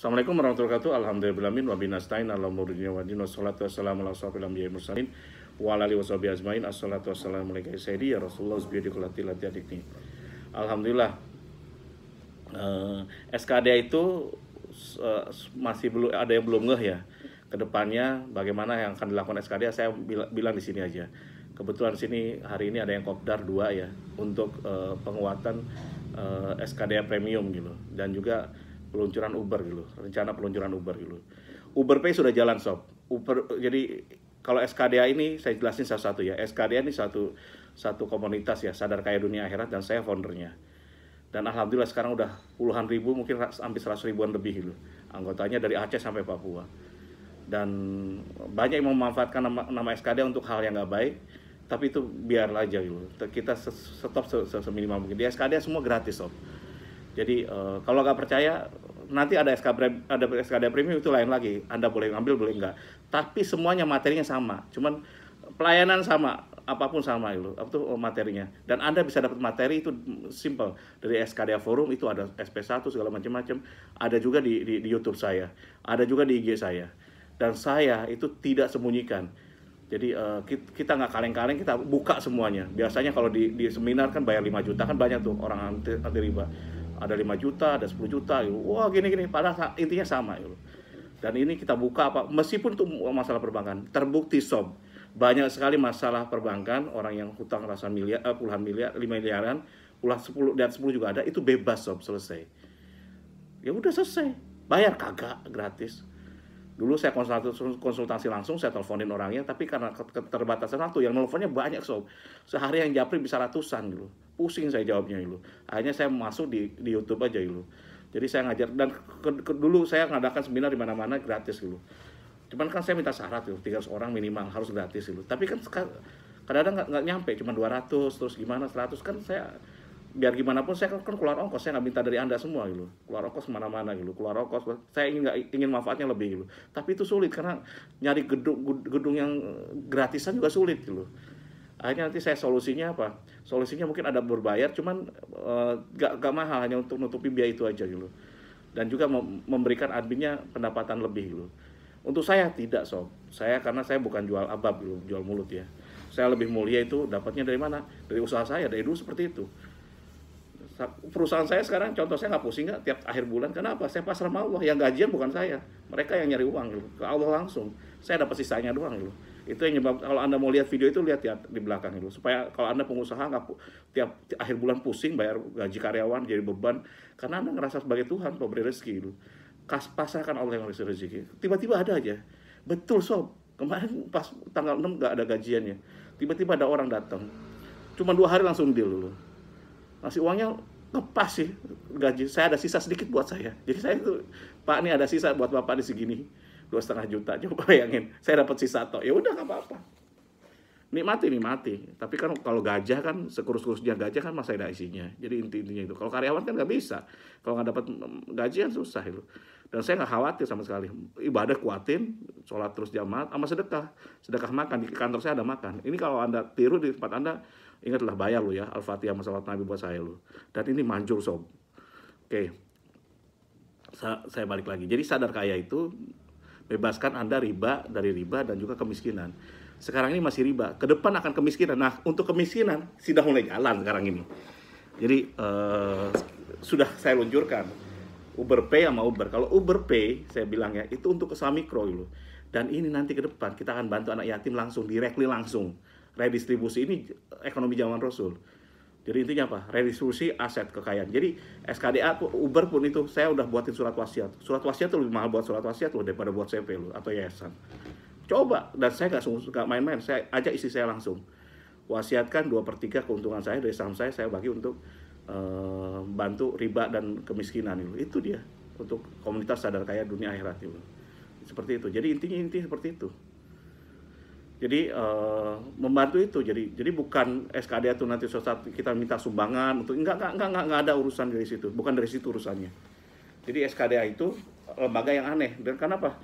Assalamualaikum warahmatullahi wabarakatuh. Alhamdulillahirabbil wa binastain ala murdinya wa din wassalatu wassalamu ala asyrofil anbiya'i mursalin wa ala alihi washabihi ajmain. Assalatu wassalamu alayka sayyidi ya Rasulullah bi kulati ladikni. Alhamdulillah. SKD itu masih belum ada yang belum ngeh ya. Kedepannya bagaimana yang akan dilakukan SKD, saya bilang di sini aja. Kebetulan di sini hari ini ada yang kopdar 2 ya untuk penguatan SKD premium gitu, dan juga peluncuran Uber gitu, rencana peluncuran Uber gitu. Uber Pay sudah jalan sob. Jadi kalau SKDA ini saya jelasin satu-satu ya. SKDA ini satu komunitas ya, sadar kaya dunia akhirat, dan saya foundernya. Dan alhamdulillah sekarang udah puluhan ribu, mungkin hampir 100 ribuan lebih gitu. Anggotanya dari Aceh sampai Papua. Dan banyak yang memanfaatkan nama SKDA untuk hal yang nggak baik, tapi itu biarlah aja gitu. Kita stop seminimal mungkin. Di SKDA semua gratis sob. Jadi kalau nggak percaya, nanti ada SKD premium, itu lain lagi. Anda boleh ngambil, boleh nggak. Tapi semuanya materinya sama. Cuman pelayanan sama, apapun sama itu materinya. Dan Anda bisa dapat materi itu simple. Dari SKD Forum itu ada SP1 segala macam-macam. Ada juga di YouTube saya. Ada juga di IG saya. Dan saya itu tidak sembunyikan. Jadi kita nggak kaleng-kaleng, kita buka semuanya. Biasanya kalau di seminar kan bayar 5 juta, kan banyak tuh orang anti riba. Ada 5 juta, ada 10 juta gitu. Wah gini-gini, padahal intinya sama gitu. Dan ini kita buka apa, meskipun itu masalah perbankan, terbukti sob, banyak sekali masalah perbankan, orang yang hutang ratusan miliar, puluhan miliar, 5 miliaran, puluhan 10, dan 10 juga ada, itu bebas sob, selesai. Ya udah selesai, bayar kagak, gratis. Dulu saya konsultasi langsung, saya teleponin orangnya, tapi karena keterbatasan waktu, yang nelfonnya banyak sob. Sehari yang japri bisa ratusan gitu. Pusing saya jawabnya gitu. Akhirnya saya masuk di YouTube aja gitu. Jadi saya ngajar, dan dulu saya ngadakan seminar di mana-mana gratis gitu. Cuman kan saya minta syarat gitu, 300 orang minimal harus gratis gitu. Tapi kan kadang-kadang nggak nyampe, cuma 200, terus gimana 100, kan saya biar gimana pun saya kan keluar ongkos, saya nggak minta dari Anda semua gitu, keluar ongkos kemana-mana gitu, keluar ongkos, saya ingin manfaatnya lebih gitu, tapi itu sulit karena nyari gedung yang gratisan juga sulit gitu. Akhirnya nanti saya solusinya apa? Solusinya mungkin ada berbayar, cuman gak mahal, hanya untuk nutupi biaya itu aja gitu, dan juga memberikan adminnya pendapatan lebih gitu. Untuk saya tidak sob, karena saya bukan jual abab gitu, jual mulut ya. Saya lebih mulia itu dapatnya dari mana? Dari usaha saya, dari dulu seperti itu. Perusahaan saya sekarang, contoh, saya nggak pusing nggak tiap akhir bulan. Kenapa? Saya pasrah sama Allah, yang gajian bukan saya, mereka yang nyari uang gitu, ke Allah langsung. Saya dapat sisanya doang gitu. Itu yang nyebab, kalau Anda mau lihat video itu, lihat ya di belakang itu, supaya kalau Anda pengusaha nggak tiap akhir bulan pusing bayar gaji karyawan, jadi beban, karena Anda ngerasa sebagai Tuhan pemberi rezeki gitu. Pasrahkan Allah yang ngasih rezeki. Tiba-tiba ada aja. Betul sob, kemarin pas tanggal 6 nggak ada gajiannya, tiba-tiba ada orang datang, cuma 2 hari langsung deal dulu. Masih uangnya lepas sih, gaji saya ada sisa sedikit buat saya. Jadi saya itu, Pak, ini ada sisa buat Bapak di segini, 2,5 juta. Coba bayangin, saya dapat sisa toh. Ya udah nggak apa-apa. Nikmati. Tapi kan kalau gajah kan, sekurus-kurusnya gajah kan masih ada isinya. Jadi intinya itu. Kalau karyawan kan nggak bisa. Kalau nggak dapat gaji kan susah itu. Dan saya nggak khawatir sama sekali. Ibadah kuatin, sholat terus jamaah, sama sedekah makan. Di kantor saya ada makan. Ini kalau Anda tiru di tempat Anda, ingatlah bayar lo ya, Al-Fatihah masalah Nabi buat saya lo. Dan ini manjur sob. Oke, saya balik lagi. Jadi sadar kaya itu bebaskan Anda dari riba dan juga kemiskinan. Sekarang ini masih riba, ke depan akan kemiskinan. Nah, untuk kemiskinan sudah mulai jalan sekarang ini. Jadi sudah saya luncurkan Uber Pay sama Uber. Kalau Uber Pay, saya bilang ya, itu untuk usaha mikro gitu. Dan ini nanti ke depan kita akan bantu anak yatim langsung, directly langsung. Redistribusi ini ekonomi zaman Rasul. Jadi intinya apa? Redistribusi aset kekayaan. Jadi SKDA, Uber pun itu saya udah buatin surat wasiat. Surat wasiat itu lebih mahal buat surat wasiat loh daripada buat CV lo atau yayasan. Coba, dan saya nggak main-main. Saya ajak istri saya langsung. Wasiatkan 2/3 keuntungan saya dari saham saya bagi untuk bantu riba dan kemiskinan itu dia, untuk komunitas sadar kaya dunia akhirat itu. Seperti itu. Jadi intinya seperti itu. Jadi membantu itu. Jadi bukan SKD itu nanti suatu kita minta sumbangan untuk enggak ada urusan dari situ. Bukan dari situ urusannya. Jadi SKDA itu lembaga yang aneh. Dan kenapa?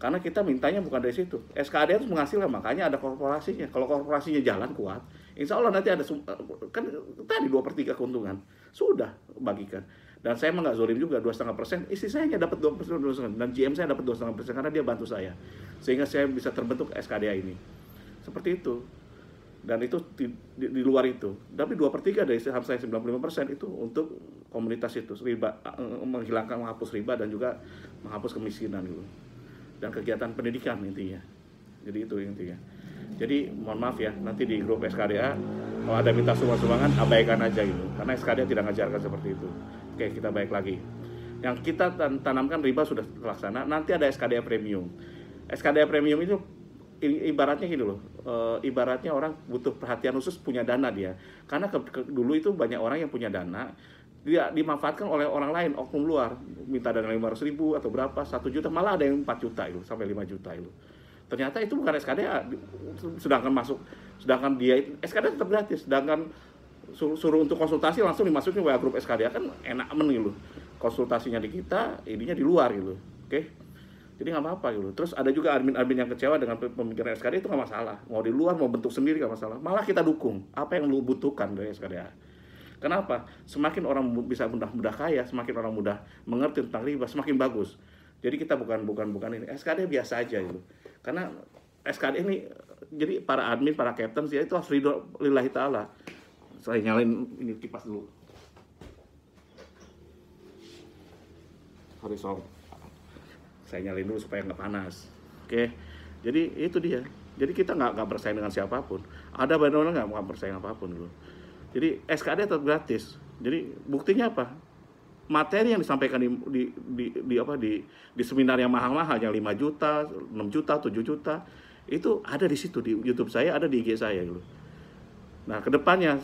Karena kita mintanya bukan dari situ. SKD itu menghasilkan, makanya ada korporasinya. Kalau korporasinya jalan kuat, insya Allah nanti ada, kan tadi 2/3 keuntungan. Sudah bagikan. Dan saya emang nggak zolim juga, 2,5%, istri saya hanya dapat 2%, 2,5%, dan GM saya dapat 2,5% karena dia bantu saya. Sehingga saya bisa terbentuk SKDA ini. Seperti itu. Dan itu di luar itu. Tapi 2/3 dari saham saya 95% itu untuk komunitas itu, riba, menghapus riba dan juga menghapus kemiskinan gitu. Dan kegiatan pendidikan intinya. Jadi itu intinya. Jadi mohon maaf ya, nanti di grup SKDA kalau ada minta sumbangan abaikan aja gitu. Karena SKDA tidak mengajarkan seperti itu. Oke, kita baik lagi. Yang kita tanamkan riba sudah terlaksana, nanti ada SKDA premium. SKDA premium itu ibaratnya gini loh, ibaratnya orang butuh perhatian khusus, punya dana dia. Karena dulu itu banyak orang yang punya dana, dia dimanfaatkan oleh orang lain, oknum luar, minta dana 500.000 atau berapa, 1 juta, malah ada yang 4 juta itu, sampai 5 juta itu. Ternyata itu bukan SKDA, sedangkan dia SKDA tetap gratis, sedangkan suruh untuk konsultasi langsung dimasukin WA grup SKDA, kan enak gitu. Konsultasinya di kita, ininya di luar gitu. Oke. Jadi nggak apa-apa gitu. Terus ada juga admin-admin yang kecewa dengan pemikiran SKDA, itu nggak masalah. Mau di luar, mau bentuk sendiri nggak masalah. Malah kita dukung apa yang lu butuhkan dari SKDA. Kenapa? Semakin orang bisa mudah kaya, semakin orang mudah mengerti tentang riba, semakin bagus. Jadi kita bukan ini. SKDA biasa aja gitu. Karena SKDA ini, jadi para admin, para captain ya itu harus ridho lillahi ta'ala. Saya nyalain ini kipas dulu. Sorry, saya nyalain dulu supaya nggak panas. Oke, jadi itu dia. Jadi kita nggak bersaing dengan siapapun. Ada banyak orang nggak bersaing apapun dulu. Jadi SKD tetap gratis. Jadi buktinya apa? Materi yang disampaikan di seminar yang mahal-mahal, yang 5 juta, 6 juta, 7 juta, itu ada di situ, di YouTube saya, ada di IG saya gitu. Nah, kedepannya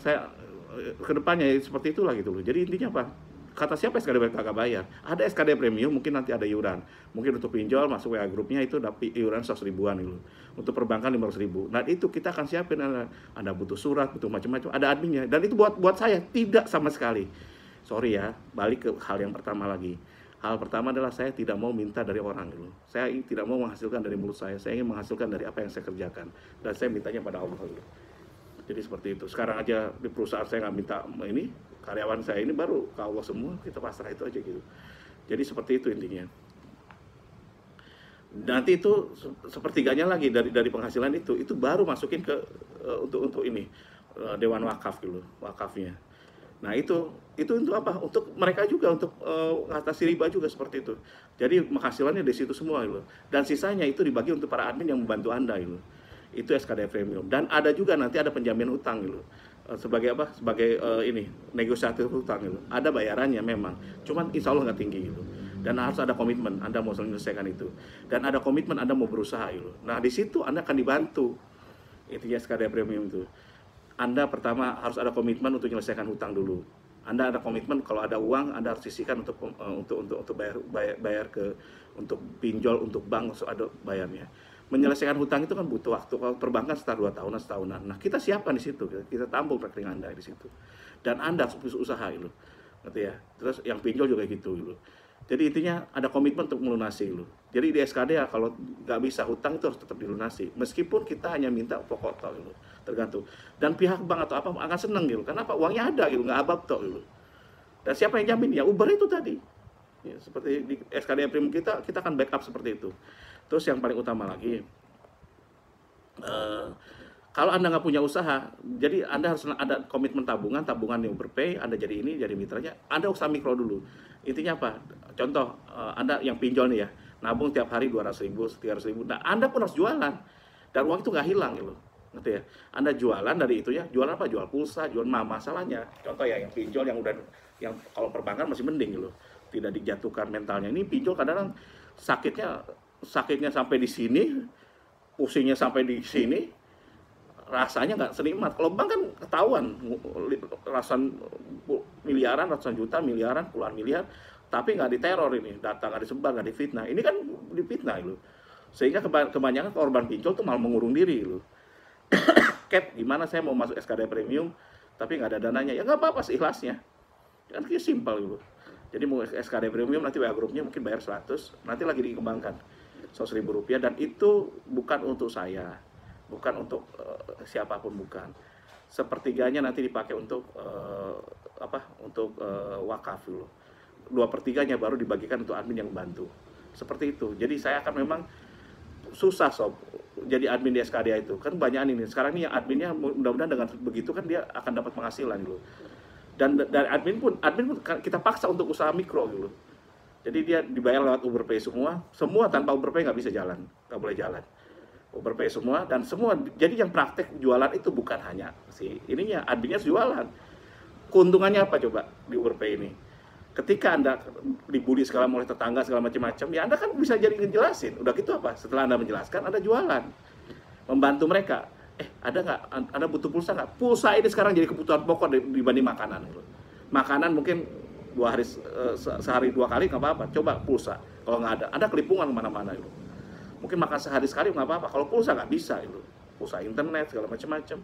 seperti itulah gitu loh. Jadi intinya apa? Kata siapa SKD kagak bayar? Ada SKD premium, mungkin nanti ada iuran. Mungkin untuk pinjol masuk WA grupnya itu dapat iuran 100 ribuan gitu. Untuk perbankan 500 ribu. Nah itu kita akan siapin. Anda butuh surat, butuh macam-macam. Ada adminnya. Dan itu buat saya tidak sama sekali. Sorry ya, balik ke hal yang pertama lagi. Hal pertama adalah saya tidak mau minta dari orang gitu. Saya tidak mau menghasilkan dari mulut saya. Saya ingin menghasilkan dari apa yang saya kerjakan. Dan saya mintanya pada Allah gitu. Jadi seperti itu. Sekarang aja di perusahaan saya nggak minta ini, karyawan saya ini baru ke Allah semua, kita pasrah itu aja gitu. Jadi seperti itu intinya. Nanti itu sepertiganya lagi dari penghasilan itu baru masukin ke untuk ini Dewan Wakaf dulu, wakafnya. Nah itu apa? Untuk mereka juga, untuk ngatasi riba juga seperti itu. Jadi penghasilannya dari situ semua gitu. Dan sisanya itu dibagi untuk para admin yang membantu Anda gitu. Itu SKD premium. Dan ada juga nanti ada penjamin utang gitu. Sebagai apa? Sebagai ini negosiator hutang gitu. Ada bayarannya memang, cuman insya Allah nggak tinggi gitu. Dan harus ada komitmen Anda mau menyelesaikan itu. Dan ada komitmen Anda mau berusaha gitu. Nah di situ Anda akan dibantu. Intinya SKD premium itu. Anda pertama harus ada komitmen untuk menyelesaikan hutang dulu. Anda ada komitmen kalau ada uang Anda harus sisihkan untuk bayar untuk pinjol, untuk bank, harus ada bayarnya. Menyelesaikan hutang itu kan butuh waktu. Kalau perbankan setelah 2 tahunan, setahunan. Nah, kita siapkan di situ. Kita tampung rekening Anda di situ. Dan Anda harus usaha gitu. Ngerti ya? Terus yang pinjol juga gitu gitu. Jadi intinya ada komitmen untuk melunasi gitu. Jadi di SKD ya kalau nggak bisa hutang itu harus tetap dilunasi. Meskipun kita hanya minta pokok tok gitu. Tergantung. Dan pihak bank atau apa akan seneng gitu. Kenapa? Uangnya ada gitu, nggak abab tok gitu. Dan siapa yang jamin? Ya Uber itu tadi. Ya, seperti di SKD premium kita akan backup seperti itu. Terus yang paling utama lagi, kalau Anda nggak punya usaha, jadi Anda harus ada komitmen tabungan yang berpay, Anda jadi mitranya, Anda usaha mikro dulu. Intinya apa? Contoh, Anda yang pinjol nih ya, nabung tiap hari 200 ribu, 300 ribu, nah Anda pun harus jualan, dan uang itu nggak hilang gitu. Ngerti ya? Anda jualan dari itu ya, jualan apa? Jual pulsa, jual masalahnya. Contoh ya, yang pinjol yang kalau perbankan masih mending gitu, tidak dijatuhkan mentalnya. Ini pinjol kadang-kadang sakitnya sampai di sini, pusingnya sampai di sini, rasanya nggak senikmat. Kalau bank kan ketahuan, ratusan miliaran, ratusan juta, miliaran, puluhan miliar, tapi nggak diteror ini, data nggak disebar, nggak difitnah. Ini kan difitnah itu, sehingga kebanyakan korban pinjol tuh malah mengurung diri itu. Cap, gimana saya mau masuk SKD premium, tapi nggak ada dananya, ya nggak apa-apa sih ikhlasnya, kan kayak simpel gitu. Jadi mau SKD premium nanti WA grupnya mungkin bayar 100, nanti lagi dikembangkan 100 ribu rupiah, dan itu bukan untuk saya, bukan untuk siapapun, bukan. Sepertiganya nanti dipakai untuk wakaf dulu. 2/3-nya baru dibagikan untuk admin yang bantu. Seperti itu. Jadi saya akan memang susah sob jadi admin di SKDA itu. Kan banyak ini. Sekarang ini yang adminnya mudah-mudahan dengan begitu kan dia akan dapat penghasilan gitu. Dan dari admin pun kita paksa untuk usaha mikro gitu. Jadi dia dibayar lewat Uberpay semua tanpa Uberpay nggak bisa jalan, nggak boleh jalan. Uberpay semua dan semua. Jadi yang praktek jualan itu bukan hanya si ininya, adminnya jualan. Keuntungannya apa coba di Uberpay ini? Ketika Anda dibully segala oleh tetangga segala macam-macam, ya Anda kan bisa jadi ngejelasin. Udah gitu apa? Setelah Anda menjelaskan, Anda jualan. Membantu mereka. Ada nggak? Anda butuh pulsa nggak? Pulsa ini sekarang jadi kebutuhan pokok dibanding makanan. Makanan mungkin sehari 2 kali nggak apa-apa. Coba pulsa. Kalau nggak ada kelipungan kemana-mana itu. Mungkin makan sehari sekali nggak apa-apa. Kalau pulsa nggak bisa itu. Pulsa internet segala macam-macam.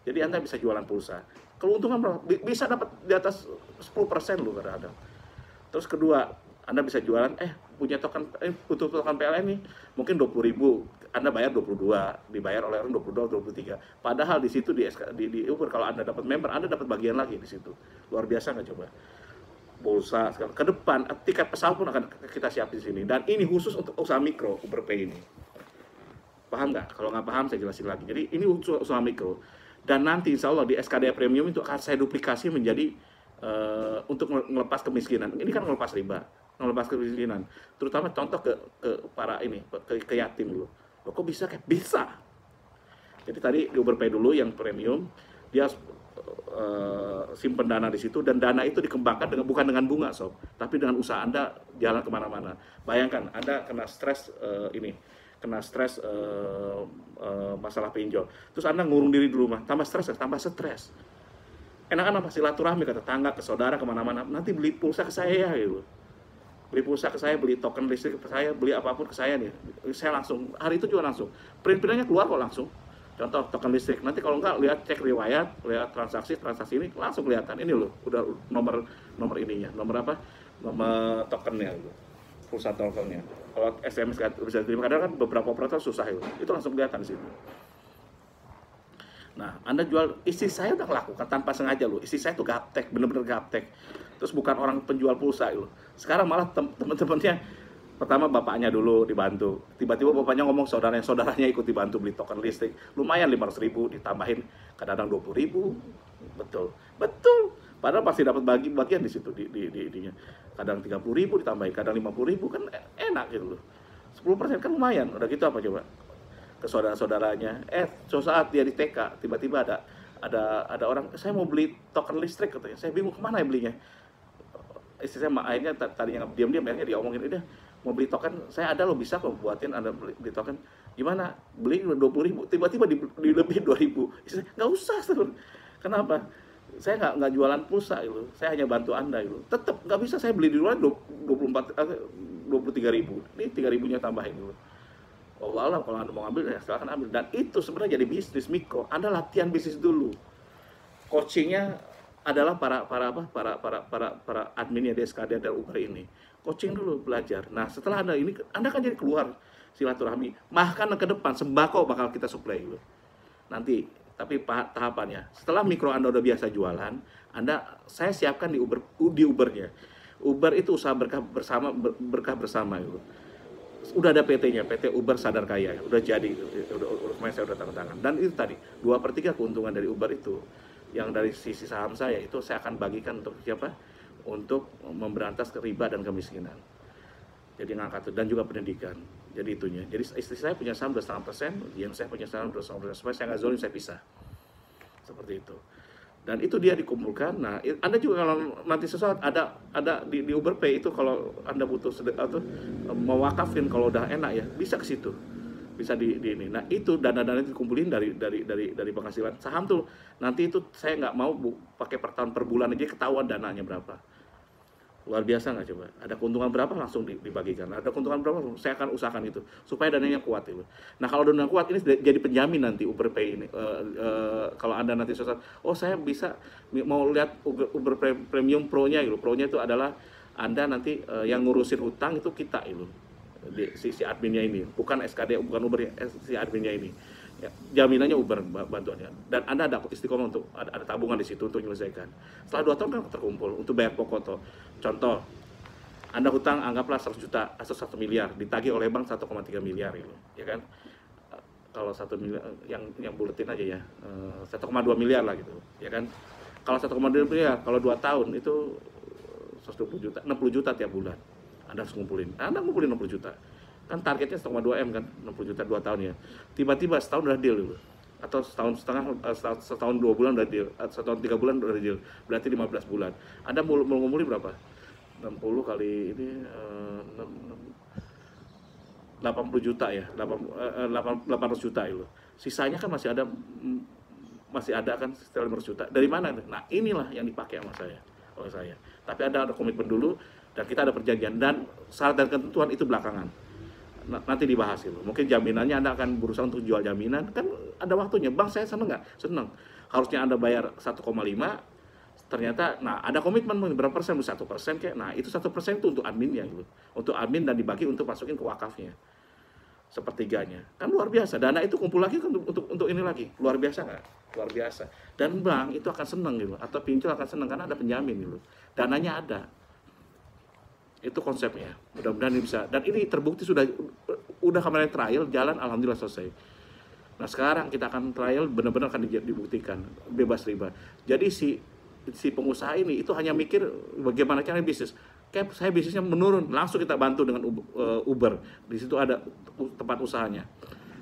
Jadi Anda bisa jualan pulsa. Keuntungan berapa? Bisa dapat di atas 10% loh kadang-kadang. Terus kedua, Anda bisa jualan, punya token, butuh token PLN nih, mungkin 20.000, Anda bayar 22, dibayar oleh orang 22, 23. Padahal di situ di Uber, kalau Anda dapat member, Anda dapat bagian lagi di situ. Luar biasa nggak coba? Pulsa, ke depan, tiket pesawat pun akan kita siapin di sini. Dan ini khusus untuk usaha mikro, Uberpay ini. Paham nggak? Kalau nggak paham, saya jelasin lagi. Jadi ini usaha mikro. Dan nanti insya Allah di SKDA Premium itu akan saya duplikasi menjadi untuk melepas kemiskinan. Ini kan melepas riba, melepas kemiskinan. Terutama contoh ke para ini, ke yatim dulu. Loh, kok bisa? Kayak bisa. Jadi tadi di Uberpay dulu yang premium, dia simpen dana di situ, dan dana itu dikembangkan bukan dengan bunga sob, tapi dengan usaha Anda jalan kemana-mana. Bayangkan Anda kena stres masalah pinjol, terus Anda ngurung diri di rumah, tambah stres. Enakan apa? Silaturahmi ke tetangga, ke saudara, kemana-mana. Nanti beli pulsa ke saya gitu. Beli pulsa ke saya, beli token listrik ke saya, beli apapun ke saya nih. Saya langsung, hari itu juga langsung. Print-printnya keluar kok langsung. Contoh token listrik. Nanti kalau enggak, lihat cek riwayat, lihat transaksi ini langsung kelihatan. Ini loh, udah nomor ininya. Nomor apa? Nomor tokennya gitu. Pulsa tokennya. Kalau SMS bisa diterima, kadang kan beberapa operator susah itu langsung kelihatan di situ. Nah, Anda jual, istri saya udah melakukan tanpa sengaja loh. Istri saya tuh gaptek, bener-bener gaptek. Terus bukan orang penjual pulsa loh. Sekarang malah teman-temannya, pertama bapaknya dulu dibantu. Tiba-tiba bapaknya ngomong saudaranya ikut dibantu beli token listrik. Lumayan 500.000 ditambahin, kadang-kadang 20.000. Betul. Padahal pasti dapat bagian di situ di kadang 30.000 ditambahin, kadang 50.000, kan enak gitu loh. 10% kan lumayan. Udah gitu apa coba? Ke saudara-saudaranya, suatu saat dia di TK, tiba-tiba ada orang, saya mau beli token listrik katanya. Saya bingung kemana ya belinya. Istri saya akhirnya tadinya diam-diam, akhirnya dia omongin, udah mau beli token, saya ada loh, bisa kok buatin Anda beli token. Gimana? Beli 20.000, tiba-tiba di lebih 2.000. Istri saya, nggak usah. Kenapa? Saya nggak jualan pulsa itu, saya hanya bantu Anda itu. Tetap nggak bisa saya beli di luar 23.000. Ini 3.000-nya tambahin dulu. Allah alam, kalau Anda mau ambil ya silahkan ambil. Dan itu sebenarnya jadi bisnis mikro. Anda latihan bisnis dulu. Coachingnya adalah para adminnya di SKD dan Uber ini. Coaching dulu, belajar. Nah, setelah Anda kan jadi keluar silaturahmi. Bahkan ke depan sembako bakal kita supply dulu. Nanti, tapi tahapannya. Setelah mikro Anda udah biasa jualan, saya siapkan di Ubernya. Uber itu usaha berkah bersama itu. Udah ada PT-nya, PT Uber Sadar Kaya, udah jadi, saya udah tanda tangan. Dan itu tadi 2/3 keuntungan dari Uber itu, yang dari sisi saham saya itu saya akan bagikan untuk siapa? Untuk memberantas riba dan kemiskinan. Jadi ngangkat itu, dan juga pendidikan. Jadi itunya. Jadi istri saya punya saham 2,5%, yang saya punya saham 2,5%, supaya saya nggak zolim, saya pisah. Seperti itu. Dan itu dia dikumpulkan. Nah, Anda juga kalau nanti sesuatu ada di Uberpay itu, kalau Anda butuh atau mau wakafin, kalau udah enak ya bisa ke situ, bisa di ini. Nah, itu dana-dana itu dikumpulin dari penghasilan saham tuh. Nanti itu saya nggak mau pakai per tahun, per bulan aja ketahuan dananya berapa. Luar biasa nggak coba? Ada keuntungan berapa langsung dibagikan. Ada keuntungan berapa, saya akan usahakan itu supaya dananya kuat itu. Nah, kalau dana kuat ini jadi penjamin nanti Uberpay ini. Kalau Anda nanti sesuatu, saya bisa mau lihat Uber Premium Pro-nya gitu. Pro-nya itu adalah Anda nanti yang ngurusin utang itu kita itu. Si adminnya ini, bukan SKD, bukan Uber, si adminnya ini. Ya, jaminannya Uber bantuannya, dan Anda ada istiqomah untuk ada tabungan di situ untuk menyelesaikan. Setelah 2 tahun kan terkumpul untuk bayar pokok toh. Contoh Anda hutang anggaplah 100 juta atau 1 miliar, ditagih oleh bank 1,3 miliar gitu, ya kan? Kalau 1 miliar yang buletin aja ya, 1,2 miliar lah gitu, ya kan? Kalau 1,2 miliar, kalau 2 tahun itu 120 juta, 60 juta tiap bulan. Anda harus ngumpulin 60 juta. Kan targetnya 1,2 M kan, 60 juta 2 tahun ya. Tiba-tiba setahun udah deal gitu. Atau setahun setengah, setahun 2 bulan udah deal, atau setahun 3 bulan udah deal. Berarti 15 bulan. Anda mau ngumpulin berapa? 60 kali ini 80 juta ya, 800 juta itu. Sisanya kan masih ada kan sekitar 500 juta. Dari mana? Nah, inilah yang dipakai oleh saya. Tapi ada komitmen dulu dan kita ada perjanjian dan syarat dan ketentuan itu belakangan. Nanti dibahas itu. Mungkin jaminannya Anda akan berusaha untuk jual jaminan, kan ada waktunya. Bang, saya seneng nggak? Seneng. Harusnya Anda bayar 1,5, ternyata, nah ada komitmen berapa persen, 1% kayak, nah itu 1% itu untuk adminnya gitu, untuk admin dan dibagi untuk masukin ke wakafnya, sepertiganya, kan luar biasa. Dana itu kumpul lagi kan untuk ini lagi, luar biasa nggak? Luar biasa. Dan bank itu akan seneng gitu, atau pincul akan seneng karena ada penjamin gitu, dananya ada. Itu konsepnya. Mudah-mudahan ini bisa, dan ini terbukti udah kemarin trial jalan, alhamdulillah selesai. Nah sekarang kita akan trial benar-benar akan dibuktikan bebas riba. Jadi si pengusaha ini itu hanya mikir bagaimana cara bisnis. Kayak saya bisnisnya menurun, langsung kita bantu dengan Uber. Di situ ada tempat usahanya.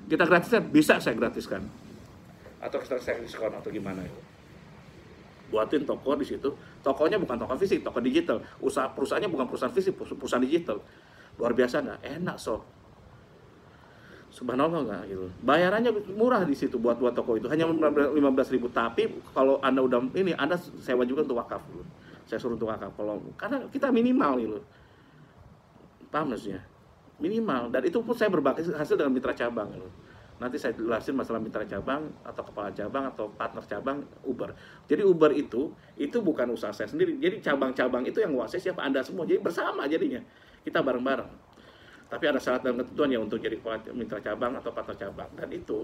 Kita gratiskan, bisa saya gratiskan. Atau saya diskon atau gimana itu. Buatin toko di situ. Tokonya bukan toko fisik, toko digital. Perusahaannya bukan perusahaan fisik, perusahaan digital. Luar biasa nggak? Enak Subhanallah nggak gitu. Bayarannya murah di situ buat toko itu, hanya 15.000. Tapi kalau Anda udah ini, Anda sewa juga untuk wakaf gitu. Saya suruh untuk wakaf. Karena kita minimal gitu. Paham maksudnya? Minimal. Dan itu pun saya berbagi hasil dengan mitra cabang gitu. Nanti saya jelasin masalah mitra cabang atau kepala cabang atau partner cabang Uber. Jadi Uber itu bukan usaha saya sendiri. Jadi cabang-cabang itu yang menguasai siapa? Anda semua. Jadi bersama jadinya. Kita bareng-bareng. Tapi ada syarat dan ketentuan ya untuk jadi mitra cabang atau partner cabang, dan itu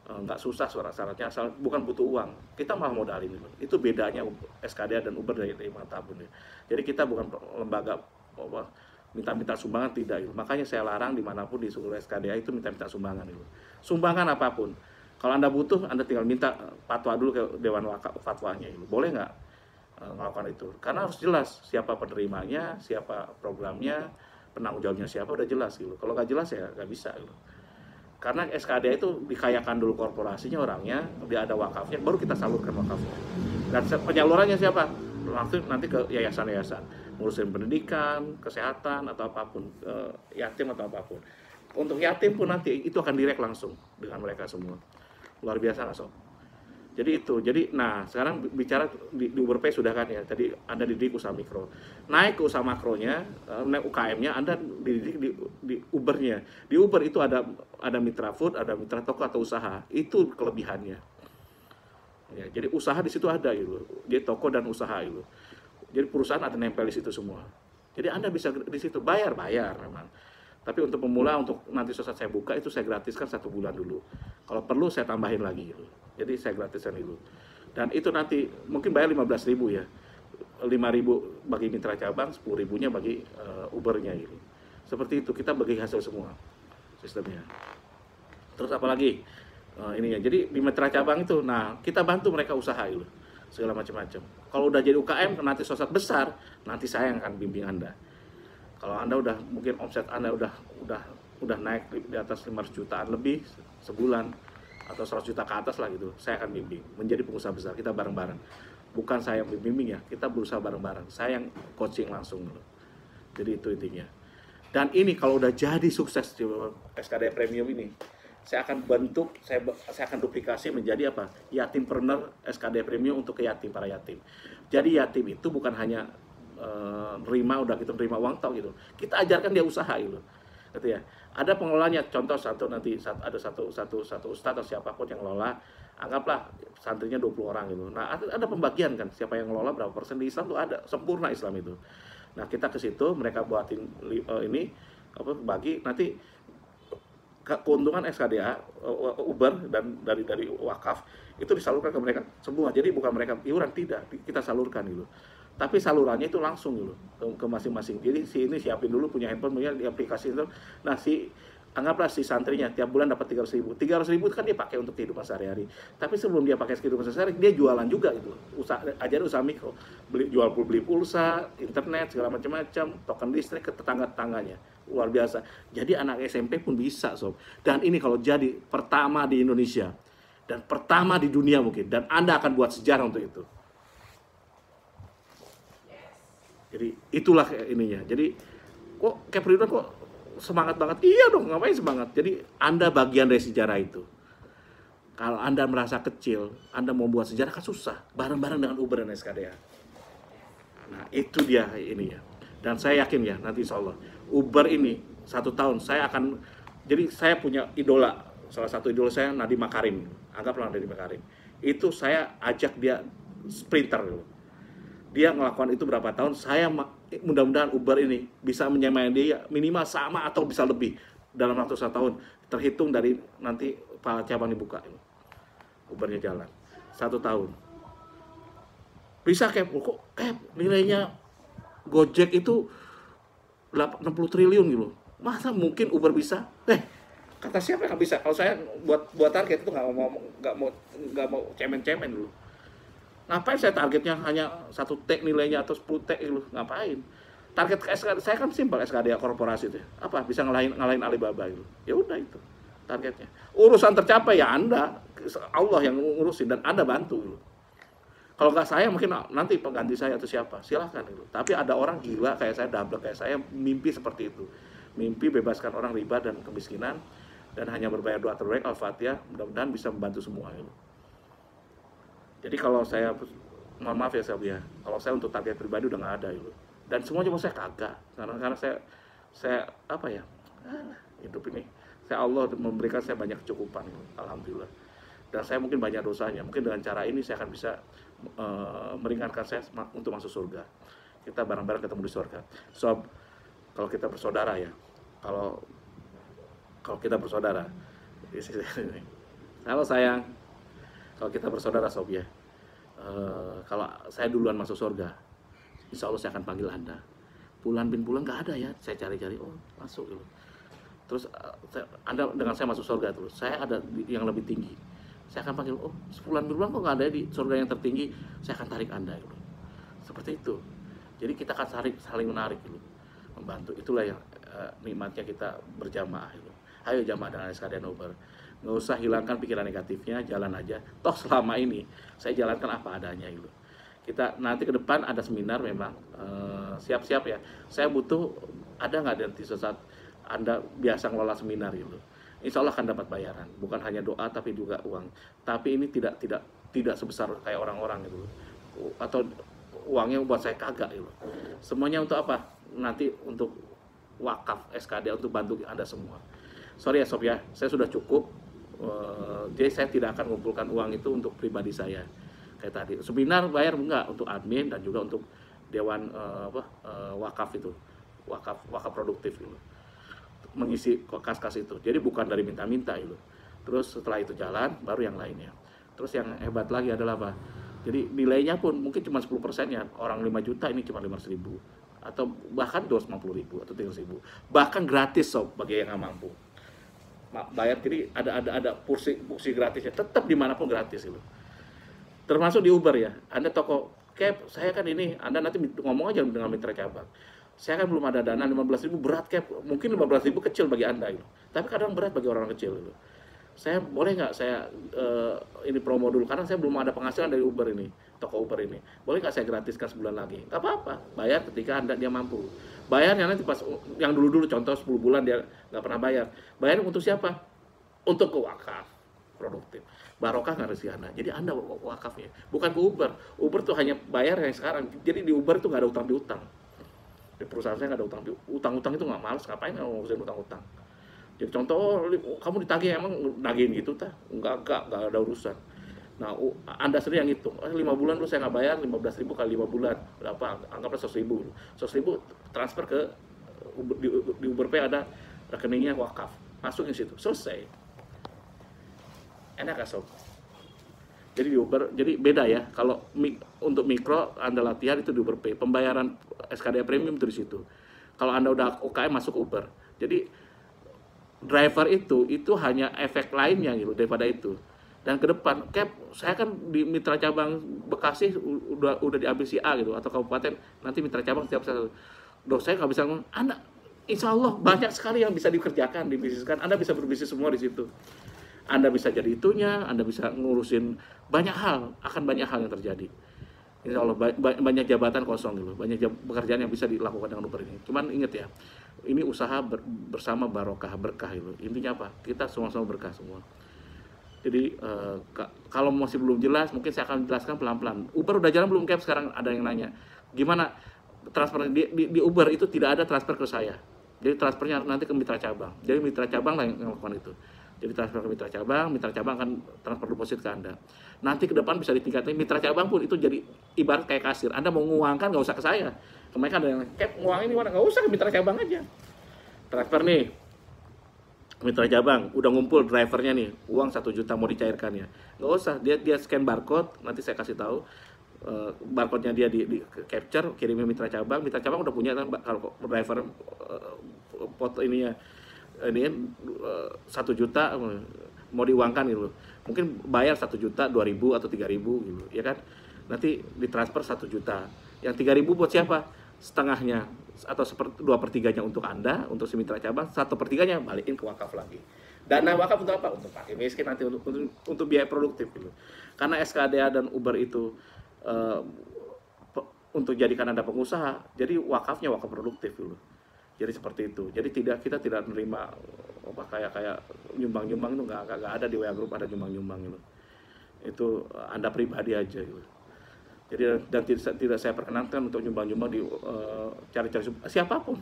nggak susah syaratnya, asal bukan butuh uang. Kita malah modalin itu bedanya SKDA dan Uber dari Mantabun ya. Jadi kita bukan lembaga minta-minta sumbangan, tidak itu. Makanya saya larang dimanapun di seluruh SKDA itu minta-minta sumbangan itu. Sumbangan apapun. Kalau Anda butuh, Anda tinggal minta fatwa dulu ke Dewan Fatwanya itu. Boleh nggak melakukan itu? Karena harus jelas siapa penerimanya, siapa programnya, penanggung jawabnya siapa, udah jelas gitu. Kalau nggak jelas ya nggak bisa gitu. Karena SKDA itu dikayakan dulu korporasinya, orangnya, dia ada wakafnya, baru kita salurkan wakafnya. Dan penyalurannya siapa? Langsung nanti ke yayasan-yayasan, ngurusin pendidikan, kesehatan atau apapun, yatim atau apapun. Untuk yatim pun nanti itu akan direct langsung dengan mereka semua. Luar biasa nggak sob? Jadi itu, nah sekarang bicara di Uber Pay sudah kan ya, tadi Anda dididik usaha mikro, naik ke usaha makronya, naik UKM-nya, Anda dididik di Uber-nya. Di Uber itu ada mitra food, ada mitra toko atau usaha, itu kelebihannya. Ya, jadi usaha di situ ada gitu, jadi toko dan usaha itu. Jadi perusahaan ada nempel di situ semua. Jadi Anda bisa di situ bayar memang. Tapi untuk pemula, untuk nanti saat saya buka itu saya gratiskan 1 bulan dulu. Kalau perlu saya tambahin lagi gitu. Jadi saya gratiskan itu. Dan itu nanti mungkin bayar 15.000 ya. 5.000 bagi mitra cabang, 10.000-nya bagi Uber-nya gitu. Seperti itu, kita bagi hasil semua sistemnya. Terus apalagi ininya. Jadi di mitra cabang itu, nah kita bantu mereka usaha gitu. Segala macam-macam. Kalau udah jadi UKM nanti sosok besar, nanti saya yang akan bimbing Anda. Kalau Anda mungkin omset Anda udah naik di atas 500 jutaan lebih sebulan atau 100 juta ke atas lah gitu, saya akan bimbing menjadi pengusaha besar. Kita bareng-bareng. Bukan saya yang bimbing ya, kita berusaha bareng-bareng. Saya yang coaching langsung gitu. Jadi itu intinya. Dan ini kalau udah jadi sukses di SKD Premium ini, saya akan bentuk, saya akan duplikasi menjadi apa? Yatimpreneur SKD Premium untuk para yatim. Jadi yatim itu bukan hanya nerima uang tau gitu. Kita ajarkan dia usaha gitu ya. Ada pengelolanya, contoh nanti ada satu ustadz atau siapapun yang ngelola, anggaplah santrinya 20 orang gitu. Nah, ada pembagian kan, siapa yang ngelola berapa persen. Di Islam tuh ada, sempurna Islam itu. Nah, kita ke situ, mereka buatin bagi, nanti keuntungan SKDA, Uber dan dari wakaf itu disalurkan ke mereka semua. Jadi bukan mereka iuran, tidak, kita salurkan gitu. tapi salurannya itu langsung gitu ke masing-masing. Jadi si ini siapin dulu punya handphone, punya di aplikasi itu. Nah anggaplah si santrinya tiap bulan dapat 300.000. 300.000 kan dia pakai untuk kehidupan sehari-hari. Tapi sebelum dia pakai kehidupan sehari-hari, dia jualan juga gitu. Ajarin usaha mikro. Beli pulsa, internet, segala macam-macam, token listrik ke tetangga-tetangganya. Luar biasa. Jadi anak SMP pun bisa, sob. Dan ini kalau jadi pertama di Indonesia dan pertama di dunia mungkin, dan Anda akan buat sejarah untuk itu. Jadi itulah ininya. Jadi kok Kep Ridwan kok semangat banget? Iya dong, ngapain semangat? Jadi Anda bagian dari sejarah itu. Kalau Anda merasa kecil, Anda mau buat sejarah kan susah. Bareng-bareng dengan Uber dan SKDA. Nah itu dia ininya. Dan saya yakin ya nanti insya Allah Uber ini 1 tahun saya akan. Jadi saya punya idola. Salah satu idola saya Nadiem Makarim. Anggaplah Nadiem Makarim. Itu saya ajak dia sprinter dulu. Dia ngelakukan itu berapa tahun, saya mudah-mudahan Uber ini bisa menyamai dia minimal sama atau bisa lebih dalam waktu 1 tahun, terhitung dari nanti Pak cabang dibuka ini. Ubernya jalan 1 tahun. Bisa Kep, kok Kep nilainya Gojek itu 60 triliun gitu. Masa mungkin Uber bisa? Kata siapa yang bisa? Kalau saya buat target itu nggak mau cemen-cemen dulu. Ngapain saya targetnya hanya 1T nilainya atau 10T gitu? Ngapain? Target SKD saya kan simpel, SKD korporasi itu. Apa? Bisa ngalahin Alibaba gitu. Ya udah itu targetnya. Urusan tercapai ya Anda, Allah yang ngurusin dan Anda bantu gitu. Kalau nggak saya mungkin nanti pengganti saya atau siapa, silahkan gitu. Tapi ada orang gila kayak saya, double kayak saya, mimpi seperti itu. Mimpi bebaskan orang riba dan kemiskinan dan hanya berbayar doa terbaik Al-Fatihah, mudah-mudahan bisa membantu semua gitu. Jadi kalau saya, mohon maaf ya Sabia, kalau saya untuk target pribadi udah nggak ada gitu. Dan semua cuma saya kagak, karena saya apa ya, hidup ini, Allah memberikan saya banyak kecukupan gitu. Alhamdulillah. Dan saya mungkin banyak dosanya, mungkin dengan cara ini saya akan bisa meringankan saya untuk masuk surga. Kita bareng-bareng ketemu di surga. So, kalau kita bersaudara ya, kalau kita bersaudara, halo sayang, kalau kita bersaudara Sob ya, kalau saya duluan masuk surga, insya Allah saya akan panggil Anda. Bulan bin bulan nggak ada ya, saya cari-cari, oh masuk gitu. Terus Anda dengan saya masuk surga terus, saya ada yang lebih tinggi, saya akan panggil, oh sebulan bin bulan kok nggak ada di surga yang tertinggi, saya akan tarik Anda gitu. Seperti itu. Jadi kita akan saling menarik gitu, membantu. Itulah yang nikmatnya kita berjamaah gitu. Ayo jamaah dengan SKD dan Uber. Nggak usah hilangkan pikiran negatifnya, jalan aja. Toh selama ini saya jalankan apa adanya gitu. Kita nanti ke depan ada seminar memang, siap-siap ya. Saya butuh, ada nggak nanti sesaat Anda biasa ngelola seminar gitu. Insya Allah akan dapat bayaran, bukan hanya doa tapi juga uang. Tapi ini tidak sebesar kayak orang-orang gitu. Atau uangnya buat saya kagak gitu. Semuanya untuk apa? Nanti untuk wakaf SKD untuk bantu Anda semua. Sorry ya Sob ya, saya sudah cukup. Jadi saya tidak akan mengumpulkan uang itu untuk pribadi saya kayak tadi. Seminar bayar enggak untuk admin dan juga untuk dewan wakaf itu, wakaf produktif gitu. Mengisi kas-kas itu. Jadi bukan dari minta-minta itu. Terus setelah itu jalan baru yang lainnya. Terus yang hebat lagi adalah apa? Jadi nilainya pun mungkin cuma 10% ya. Orang 5 juta ini cuma 500.000 atau bahkan 250.000 atau 300.000. Bahkan gratis Sob bagi yang nggak mampu. Bayar, jadi ada kursi gratisnya, tetap dimanapun gratis gitu. Termasuk di Uber ya, Anda toko Kep, saya kan ini, Anda nanti ngomong aja dengan mitra cabang, saya kan belum ada dana 15.000 berat Kep, mungkin 15.000 kecil bagi Anda gitu. Tapi kadang berat bagi orang kecil gitu. Saya boleh nggak saya ini promo dulu, karena saya belum ada penghasilan dari Uber ini, toko Uber ini, boleh nggak saya gratiskan sebulan lagi? Nggak apa-apa, bayar ketika dia mampu. Bayarnya nanti pas yang dulu contoh 10 bulan dia nggak pernah bayar. Bayar untuk siapa? Untuk ke wakaf produktif. Barokah nggak rezeki Anda. Jadi Anda wakafnya. Bukan ke Uber. Uber tuh hanya bayar yang sekarang. Jadi di Uber tuh nggak ada utang piutang. Di perusahaan saya nggak ada utang itu nggak males. Ngapain ngurusin utang-utang. Jadi contoh, kamu ditagih emang nagihin gitu tah? Nggak ada urusan. Nah, Anda sendiri yang hitung. 5 bulan lu saya nggak bayar, 15.000 kali 5 bulan. Berapa? Anggaplah 100.000. 100.000 transfer ke di Uber Pay ada rekeningnya wakaf. Masukin situ. Selesai. Enak gak Sob? Jadi di Uber, jadi beda ya. Kalau untuk mikro Anda latihan itu di Uber Pay, pembayaran SKDA premium itu di situ. Kalau Anda udah UKM masuk Uber. Jadi driver itu hanya efek lainnya gitu daripada itu. Dan ke depan, saya kan di mitra cabang Bekasi udah diambil si A gitu atau kabupaten, nanti mitra cabang setiap satu. Saya nggak bisa ngomong, Anda insya Allah banyak sekali yang bisa dikerjakan, dibisniskan. Anda bisa berbisnis semua di situ. Anda bisa jadi itunya, Anda bisa ngurusin banyak hal, akan banyak hal yang terjadi. Insya Allah banyak jabatan kosong gitu, banyak pekerjaan yang bisa dilakukan dengan Uber ini. Cuman ingat ya, ini usaha bersama barokah, berkah itu. Intinya apa? Kita sama-sama berkah semua. Jadi kalau masih belum jelas, mungkin saya akan jelaskan pelan-pelan. Uber udah jalan belum, Cap? Sekarang ada yang nanya, gimana transfer di Uber itu tidak ada transfer ke saya. Jadi transfernya nanti ke mitra cabang. Jadi mitra cabang lah yang melakukan itu. Jadi transfer ke mitra cabang akan transfer deposit ke Anda. Nanti ke depan bisa ditingkatin, mitra cabang pun itu jadi ibarat kayak kasir. Anda mau nguangkan nggak usah ke saya. Kemarin kan ada yang, Cap, nguang ini mana? Nggak usah ke mitra cabang aja. Transfer nih, mitra cabang udah ngumpul drivernya nih, uang 1 juta mau dicairkan ya, nggak usah, dia scan barcode, nanti saya kasih tahu barcode-nya dia di capture, kirimnya mitra cabang udah punya kan, kalau driver foto ininya ini 1 juta mau diuangkan gitu, mungkin bayar 1 juta 2.000 atau 3.000 gitu ya kan, nanti ditransfer 1 juta, yang 3.000 buat siapa? Setengahnya atau 2/3-nya untuk Anda, untuk si mitra cabang, 1/3-nya balikin ke wakaf lagi. Dana wakaf untuk apa? Untuk pakai miskin nanti, untuk biaya produktif gitu. Karena SKDA dan Uber itu untuk jadikan Anda pengusaha, jadi wakafnya wakaf produktif dulu. Jadi seperti itu. Jadi kita tidak menerima apa kayak nyumbang-nyumbang itu nggak ada di WA Group, ada nyumbang-nyumbang gitu. Itu Anda pribadi aja gitu. Jadi dan tidak saya perkenankan untuk nyumbang-nyumbang di cari-cari siapapun.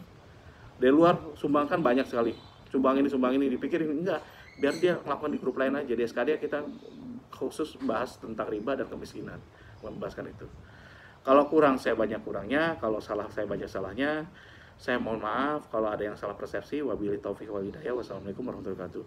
Dari luar sumbangkan banyak sekali. Sumbang ini dipikirin enggak, biar dia melakukan di grup lain aja. Di SKD kita khusus bahas tentang riba dan kemiskinan, membahaskan itu. Kalau kurang saya banyak kurangnya, kalau salah saya banyak salahnya. Saya mohon maaf kalau ada yang salah persepsi. Wabillahi taufiq wal hidayah. Wassalamualaikum warahmatullahi wabarakatuh.